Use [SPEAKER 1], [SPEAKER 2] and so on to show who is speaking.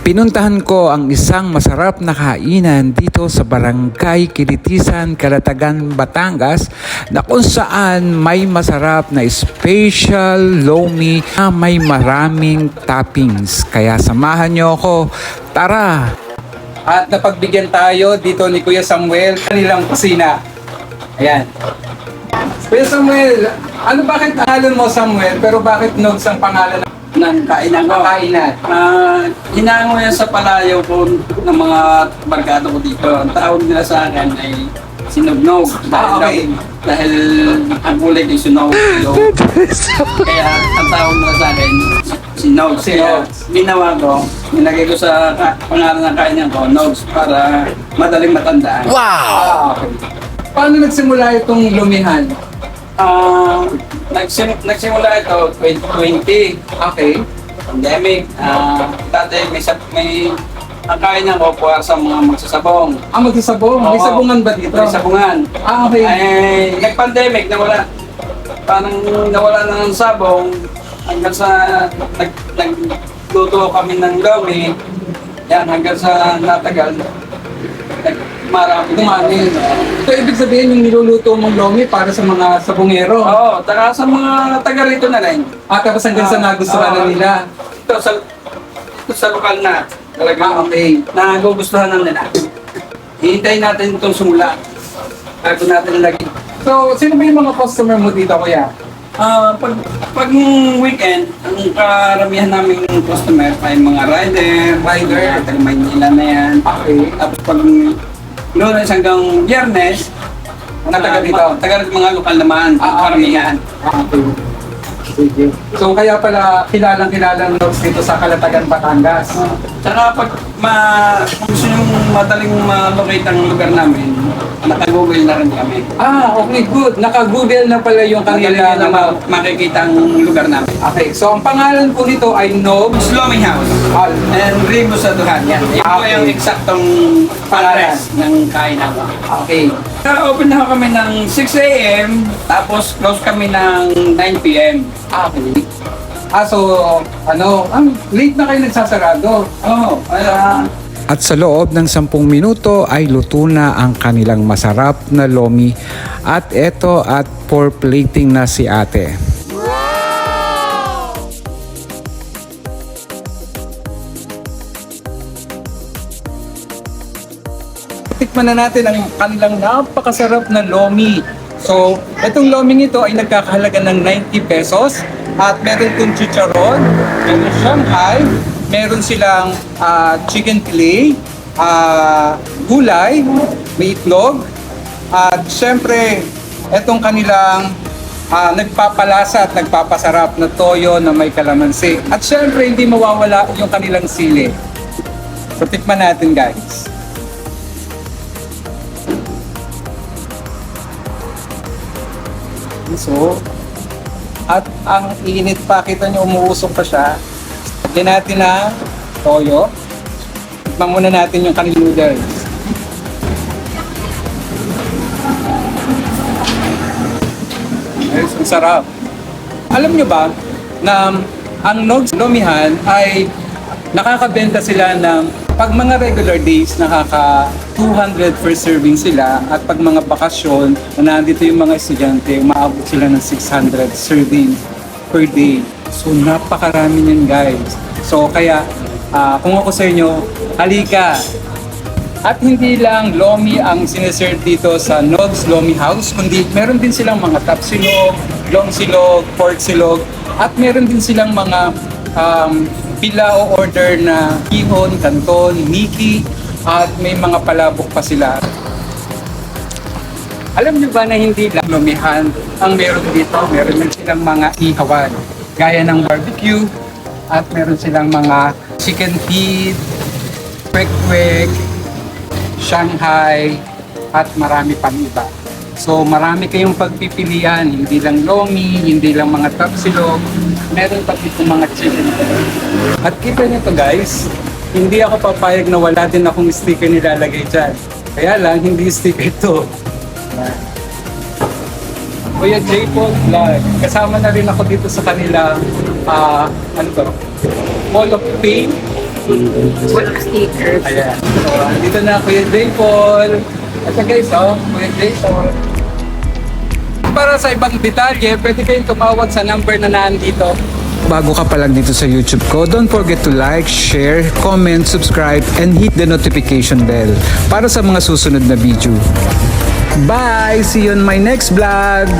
[SPEAKER 1] Pinuntahan ko ang isang masarap na kainan dito sa Barangay Kilitisan, Calatagan, Batangas na kung saan may masarap na special lomi na may maraming toppings. Kaya samahan nyo ako. Tara! At napagbigyan tayo dito ni Kuya Samuel kanilang kusina. Ayan. Kuya Samuel, bakit pangalan mo Samuel pero bakit Nogs ang pangalan ng kainan ko?
[SPEAKER 2] Hinango yan sa palayaw ko ng mga barkada ko dito. Ang tawag nila sa akin ay sinugnog. Dahil ang kulay ko sunog. Kaya ang tawag nila sa akin sinog. Kaya ginawa ko, nilagay ko sa pangalan ng kainan ko, Nogs, para madaling matandaan.
[SPEAKER 1] Wow!
[SPEAKER 2] Okay.
[SPEAKER 1] Paano nagsimula itong lumihan?
[SPEAKER 2] Nagsimula ito 2020.
[SPEAKER 1] Okay.
[SPEAKER 2] Pandemic. Dati may ang kainan ko para sa mga magsasabong.
[SPEAKER 1] Magsasabong? May
[SPEAKER 2] Oo.
[SPEAKER 1] sabungan ba dito?
[SPEAKER 2] May sabungan.
[SPEAKER 1] Okay.
[SPEAKER 2] Ay, nag-pandemic, nawala na ng sabong hanggang sa nagluto kami ng lomi. Yan, hanggang sa natagal.
[SPEAKER 1] Dumami. So, ibig sabihin yung niluluto mong lomi para sa mga sabungero?
[SPEAKER 2] Oo, taka sa mga taga rito na rin.
[SPEAKER 1] Tapos hanggang sa nagustuhan na nila?
[SPEAKER 2] Ito sa lokal na. Talaga,
[SPEAKER 1] Okay.
[SPEAKER 2] nagugustuhan na nila. Hihintayin natin itong sumula. Bago natin lagi.
[SPEAKER 1] So, sino ba yung mga customer mo dito, kuya?
[SPEAKER 2] Pag weekend, ang karamihan naming customer ay mga rider, taga Maynila na yan.
[SPEAKER 1] Okay.
[SPEAKER 2] Tapos pag Lunes hanggang Biyernes, taga mga lokal naman, ang karamihan.
[SPEAKER 1] Okay. Sige. So, kaya pala kilalang Nogs dito sa Calatagan, Batangas.
[SPEAKER 2] Tsaka pag kung gusto nyo madaling ma-locate ang lugar namin, naka-google na rin kami.
[SPEAKER 1] Okay, good. Naka-google na pala yung
[SPEAKER 2] Madali
[SPEAKER 1] kanila
[SPEAKER 2] na makikita ang lugar namin.
[SPEAKER 1] Okay, so ang pangalan po nito ay Nogs
[SPEAKER 2] Lomi House and Ribo sa Duhan. Yan. Yan po yung eksaktong address ng kainan ko.
[SPEAKER 1] Okay.
[SPEAKER 2] Open na kami ng 6 a.m. tapos close kami ng 9 p.m.
[SPEAKER 1] Okay. Late na kayo nagsasarado. At sa loob ng 10 minuto ay luto na ang kanilang masarap na lomi. At eto at for plating na si ate. Tikman na natin ang kanilang napakasarap na lomi. So, itong lomi nito ay nagkakahalaga ng 90 pesos. At meron itong chicharon, meron Shanghai, meron silang chicken fillet, gulay, may itlog, at syempre, itong kanilang nagpapalasa at nagpapasarap na toyo na may kalamansi. At syempre, hindi mawawala yung kanilang sili. So, tikman natin guys. So, at ang init pa, kita nyo umuusok pa siya. Lagyan natin na toyo. Tikman muna natin yung kanilang noodles. Ayos, ang sarap. Alam nyo ba na ang Nogs Lomihan ay nakakabenta sila ng pag mga regular days nakaka 200 per serving sila at pag mga bakasyon na nandito yung mga estudyante umaabot sila ng 600 serving per day. So napakarami niyan guys. So kaya kung ako sa inyo, halika. At hindi lang lomi ang siniserve dito sa Nogs Lomi House, kundi meron din silang mga tapsilog, long silog, pork silog, at meron din silang mga pila o order na ihon, kanton, niki, at may mga palabok pa sila. Alam nyo ba na hindi lang lumihan ang meron dito? Meron din silang mga ihawan, gaya ng barbecue, at meron silang mga chicken feed, kwek-kwek, Shanghai, at marami pang iba. So marami kayong pagpipilian, hindi lang lomi, hindi lang mga tapsilog, meron pa dito mga chicken. At kita nyo to guys, hindi ako papayag na wala din akong sticker nilalagay dyan. Kaya lang, hindi sticker ito. Kuya J-Paul Vlog, kasama na rin ako dito sa kanila, Hall of Fame
[SPEAKER 3] Walang stickers.
[SPEAKER 1] Ayan. So, dito na Kuya Daypol. At guys, Kuya Daypol. Para sa ibang detalye, pwede kayong tumawag sa number na nandito. Bago ka pa lang dito sa YouTube ko, don't forget to like, share, comment, subscribe, and hit the notification bell para sa mga susunod na video. Bye! See you on my next vlog!